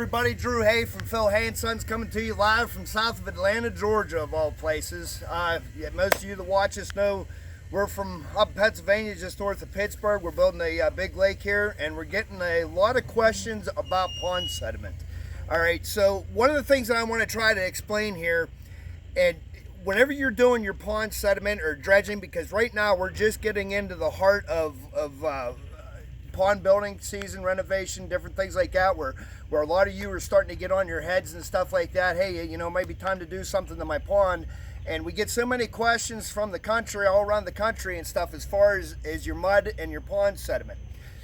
everybody, Drew Hay from Phil Hay and Sons coming to you live from south of Atlanta, Georgia, of all places. Most of you that watch us know we're from up in Pennsylvania, just north of Pittsburgh. We're building a big lake here, and we're getting a lot of questions about pond sediment. All right, so one of the things that I want to try to explain here, and whenever you're doing your pond sediment or dredging, because right now we're just getting into the heart of pond building season, renovation, different things like that, where a lot of you are starting to get on your heads and stuff like that. Hey, you know, maybe time to do something to my pond. And we get so many questions from the country, all around the country and stuff, as far as your mud and your pond sediment.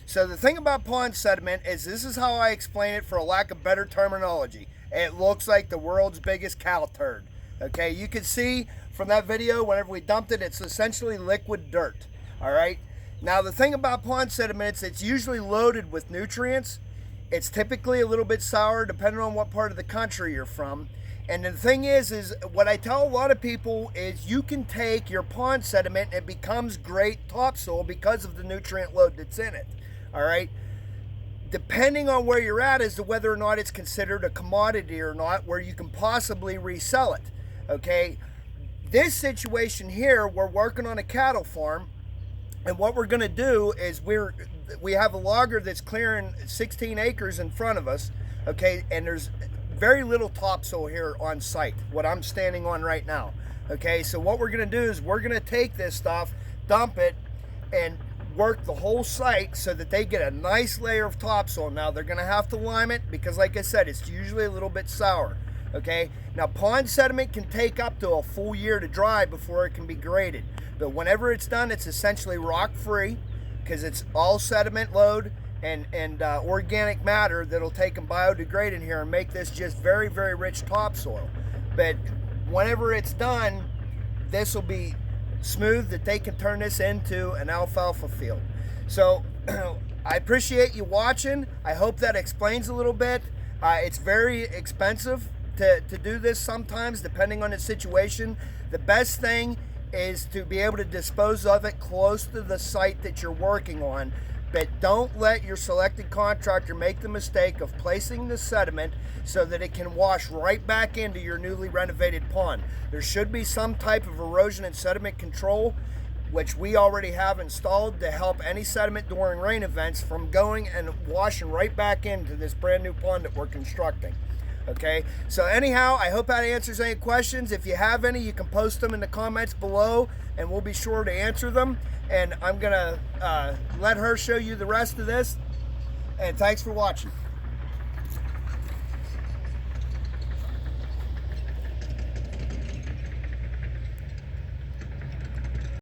So the thing about pond sediment is, this is how I explain it for a lack of better terminology. It looks like the world's biggest cow turd. Okay, you can see from that video, whenever we dumped it, it's essentially liquid dirt. All right. Now the thing about pond sediments, it's usually loaded with nutrients. It's typically a little bit sour depending on what part of the country you're from. And the thing is what I tell a lot of people is, you can take your pond sediment and it becomes great topsoil because of the nutrient load that's in it. All right. Depending on where you're at as to whether or not it's considered a commodity or not, where you can possibly resell it. Okay. This situation here, we're working on a cattle farm. And what we're going to do is we have a logger that's clearing 16 acres in front of us, okay, and there's very little topsoil here on site, what I'm standing on right now, okay. So what we're going to do is we're going to take this stuff, dump it, and work the whole site so that they get a nice layer of topsoil. Now they're going to have to lime it because, like I said, it's usually a little bit sour, okay. Now pond sediment can take up to a full year to dry before it can be graded. But whenever it's done, it's essentially rock-free, because it's all sediment load and organic matter that'll take and biodegrade in here and make this just very, very rich topsoil. But whenever it's done, this will be smooth that they can turn this into an alfalfa field. So I appreciate you watching. I hope that explains a little bit. It's very expensive to do this sometimes, depending on the situation. The best thing is to be able to dispose of it close to the site that you're working on. But don't let your selected contractor make the mistake of placing the sediment so that it can wash right back into your newly renovated pond. There should be some type of erosion and sediment control, which we already have installed, to help any sediment during rain events from going and washing right back into this brand new pond that we're constructing. Okay, so anyhow, I hope that answers any questions. If you have any, you can post them in the comments below and we'll be sure to answer them. And I'm gonna let her show you the rest of this. And thanks for watching.